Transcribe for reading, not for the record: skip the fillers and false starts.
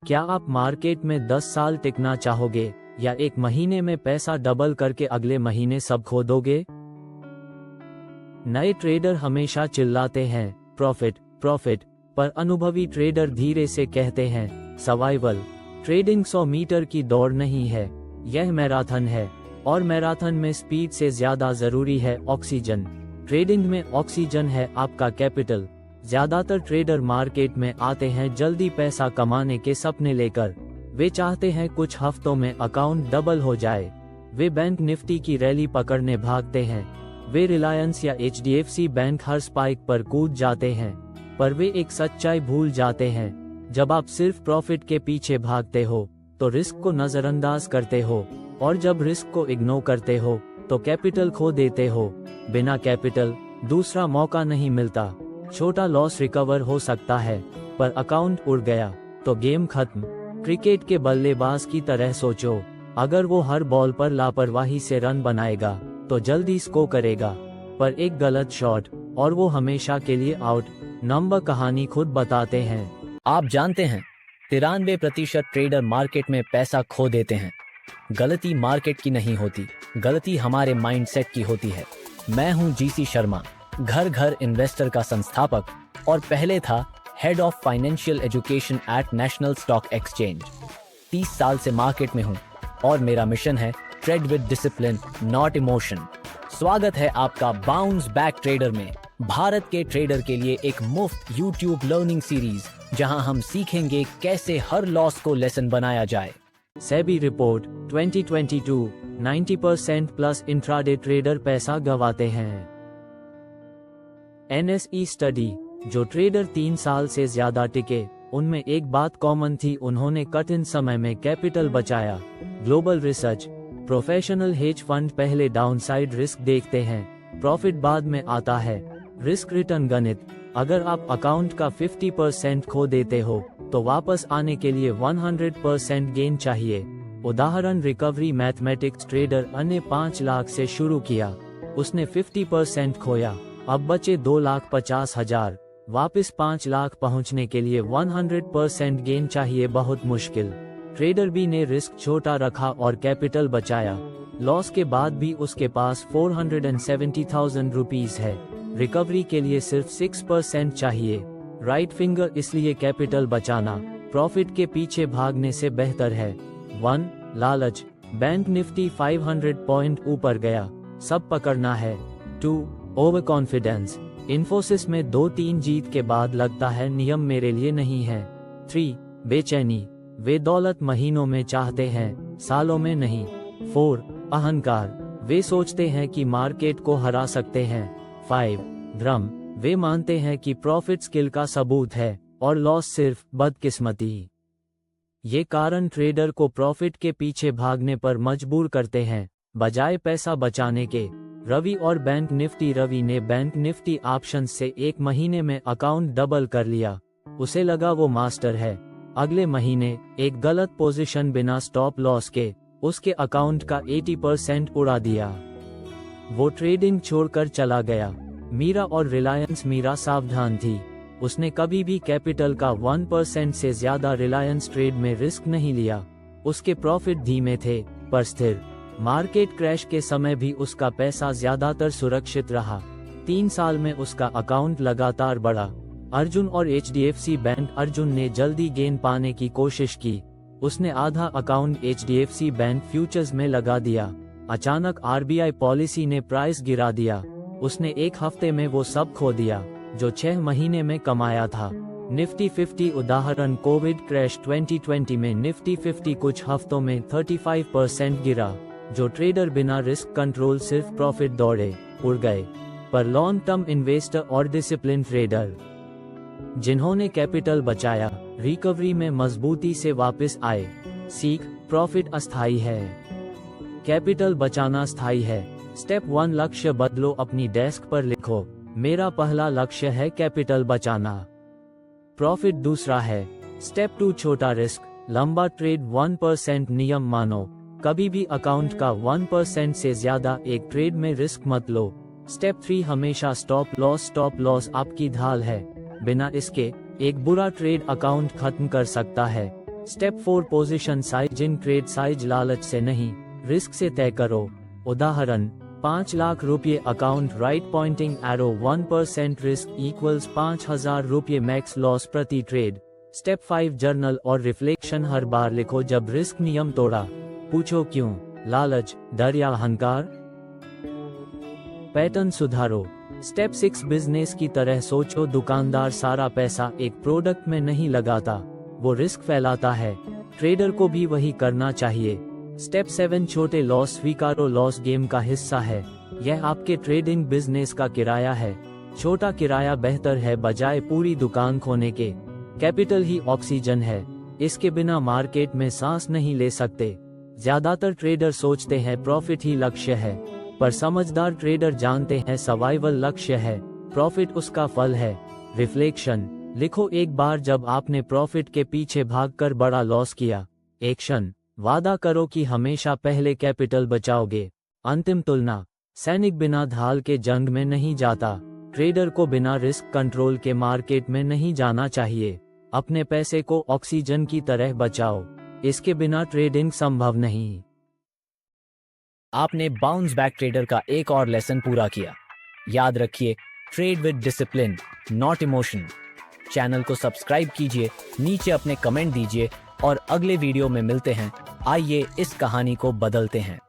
क्या आप मार्केट में 10 साल टिकना चाहोगे या एक महीने में पैसा डबल करके अगले महीने सब खो दोगे? नए ट्रेडर हमेशा चिल्लाते हैं प्रॉफिट प्रॉफिट, पर अनुभवी ट्रेडर धीरे से कहते हैं सर्वाइवल। ट्रेडिंग 100 मीटर की दौड़ नहीं है, यह मैराथन है, और मैराथन में स्पीड से ज्यादा जरूरी है ऑक्सीजन। ट्रेडिंग में ऑक्सीजन है आपका कैपिटल। ज्यादातर ट्रेडर मार्केट में आते हैं जल्दी पैसा कमाने के सपने लेकर। वे चाहते हैं कुछ हफ्तों में अकाउंट डबल हो जाए। वे बैंक निफ्टी की रैली पकड़ने भागते हैं। वे रिलायंस या HDFC बैंक हर स्पाइक पर कूद जाते हैं। पर वे एक सच्चाई भूल जाते हैं, जब आप सिर्फ प्रॉफिट के पीछे भागते हो तो रिस्क को नजरअंदाज करते हो, और जब रिस्क को इग्नोर करते हो तो कैपिटल खो देते हो। बिना कैपिटल दूसरा मौका नहीं मिलता। छोटा लॉस रिकवर हो सकता है, पर अकाउंट उड़ गया तो गेम खत्म। क्रिकेट के बल्लेबाज की तरह सोचो, अगर वो हर बॉल पर लापरवाही से रन बनाएगा तो जल्दी स्कोर करेगा, पर एक गलत शॉट और वो हमेशा के लिए आउट। नंबर कहानी खुद बताते हैं। आप जानते हैं 93% ट्रेडर मार्केट में पैसा खो देते हैं। गलती मार्केट की नहीं होती, गलती हमारे माइंडसेट की होती है। मैं हूं GC शर्मा, घर घर इन्वेस्टर का संस्थापक, और पहले था head of financial education at national stock exchange. 30 साल से मार्केट में हूं और मेरा मिशन है trade with discipline not emotion. स्वागत है आपका बाउंस बैक ट्रेडर में, भारत के ट्रेडर के लिए एक मुफ्त YouTube लर्निंग सीरीज, जहां हम सीखेंगे कैसे हर लॉस को लेसन बनाया जाए। SEBI report 2022, 90% plus intraday trader पैसा गंवाते हैं। NSE स्टडी, जो ट्रेडर 3 साल से ज्यादा टिके, उनमें एक बात कॉमन थी, उन्होंने कठिन समय में कैपिटल बचाया। Global research, professional hedge fund पहले डाउनसाइड रिस्क देखते हैं, प्रॉफिट बाद में आता है। रिस्क रिटर्न गणित, अगर आप अकाउंट का 50% खो देते हो तो वापस आने के लिए 100% गेन चाहिए। उदाहरण रिकवरी मैथमेटिक्स, ट्रेडर अन्य 5 लाख से शुरू किया, उसने 50% खोया, अब बचे 2,50,000। वापस 5 लाख पहुंचने के लिए 100% गेन चाहिए, बहुत मुश्किल। ट्रेडर बी ने रिस्क छोटा रखा और कैपिटल बचाया। लॉस के बाद भी उसके पास 470,000 रुपीज है। रिकवरी के लिए सिर्फ 6% चाहिए। राइट फिंगर, इसलिए कैपिटल बचाना प्रॉफिट के पीछे भागने से बेहतर है। 1. लालच, बैंक निफ्टी 500 पॉइंट ऊपर गया, सब पकड़ना है। 2. ओवर कॉन्फिडेंस, इन्फोसिस में 2-3 जीत के बाद लगता है नियम मेरे लिए नहीं है। 3. बेचैनी, वे दौलत महीनों में चाहते हैं, सालों में नहीं। 4. अहंकार, वे सोचते हैं कि मार्केट को हरा सकते हैं। 5. भ्रम, वे मानते हैं कि प्रॉफिट स्किल का सबूत है और लॉस सिर्फ बदकिस्मती। ये कारण ट्रेडर को प्रॉफिट के पीछे भागने पर मजबूर करते हैं, बजाय पैसा बचाने के। रवि और बैंक निफ्टी, रवि ने बैंक निफ्टी ऑप्शंस से एक महीने में अकाउंट डबल कर लिया। उसे लगा वो मास्टर है। अगले महीने एक गलत पोजीशन बिना स्टॉप लॉस के उसके अकाउंट का 80% उड़ा दिया। वो ट्रेडिंग छोड़कर चला गया। मीरा और रिलायंस, मीरा सावधान थी, उसने कभी भी कैपिटल का 1% से ज्यादा रिलायंस ट्रेड में रिस्क नहीं लिया। उसके प्रॉफिट धीमे थे पर स्थिर। मार्केट क्रैश के समय भी उसका पैसा ज्यादातर सुरक्षित रहा। 3 साल में उसका अकाउंट लगातार बढ़ा। अर्जुन और HDFC बैंक, अर्जुन ने जल्दी गेन पाने की कोशिश की। उसने आधा अकाउंट HDFC बैंक फ्यूचर्स में लगा दिया। अचानक RBI पॉलिसी ने प्राइस गिरा दिया। उसने एक हफ्ते में वो सब खो दिया जो 6 महीने में कमाया था। निफ्टी 50 उदाहरण, कोविड क्रैश 2020 में निफ्टी 50 कुछ हफ्तों में 35% गिरा। जो ट्रेडर बिना रिस्क कंट्रोल सिर्फ प्रॉफिट दौड़े, उड़ गए। पर लॉन्ग टर्म इन्वेस्टर और डिसिप्लिन ट्रेडर, जिन्होंने कैपिटल बचाया, रिकवरी में मजबूती से वापस आए। सीख, प्रॉफिट अस्थायी है, कैपिटल बचाना स्थायी है। स्टेप 1, लक्ष्य बदलो, अपनी डेस्क पर लिखो, मेरा पहला लक्ष्य है कैपिटल बचाना। प्रॉफिट दूसरा है। स्टेप 2, छोटा रिस्क, लंबा ट्रेड, 1% नियम मानो, कभी भी अकाउंट का 1% से ज्यादा एक ट्रेड में रिस्क मत लो। स्टेप 3, हमेशा स्टॉप लॉस आपकी ढाल है, बिना इसके एक बुरा ट्रेड अकाउंट खत्म कर सकता है। Step 4 position size in trade size लालच से नहीं, रिस्क से तय करो। उदाहरण 5 लाख रुपये account right pointing arrow 1% risk equals 5,000 रुपये मैक्स लॉस प्रति ट्रेड। स्टेप 5 जर्नल और रिफ्लेक्शन हर बार लिखो जब रिस्क नियम तोड़ा। पूछो क्यों, लालच, डर या अहंकार। पैटर्न सुधारो। स्टेप 6 बिजनेस की तरह सोचो। दुकानदार सारा पैसा एक प्रोडक्ट में नहीं लगाता, वो रिस्क फैलाता है। ट्रेडर को भी वही करना चाहिए। स्टेप 7 छोटे लॉस स्वीकारो। लॉस गेम का हिस्सा है, यह आपके ट्रेडिंग बिजनेस का किराया है। छोटा किराया बेहतर है बजाय पूरी दुकान खोने के। कैपिटल ही ऑक्सीजन है, इसके बिना मार्केट में सांस नहीं ले सकते। ज्यादातर ट्रेडर सोचते हैं प्रॉफिट ही लक्ष्य है, पर समझदार ट्रेडर जानते हैं सर्वाइवल लक्ष्य है, प्रॉफिट उसका फल है। रिफ्लेक्शन लिखो। एक बार जब आपने प्रॉफिट के पीछे भागकर बड़ा लॉस किया। एक्शन वादा करो कि हमेशा पहले कैपिटल बचाओगे। अंतिम तुलना सैनिक बिना ढाल के जंग में नहीं जाता, ट्रेडर को बिना रिस्क कंट्रोल के मार्केट में नहीं जाना चाहिए। अपने पैसे को ऑक्सीजन की तरह बचाओ, इसके बिना ट्रेडिंग संभव नहीं। आपने बाउंस बैक ट्रेडर का एक और लेसन पूरा किया। याद रखिए, trade with discipline, not emotion. Channel को सब्सक्राइब कीजिए, नीचे अपने कमेंट दीजिए और अगले वीडियो में मिलते हैं। आइए इस कहानी को बदलते हैं।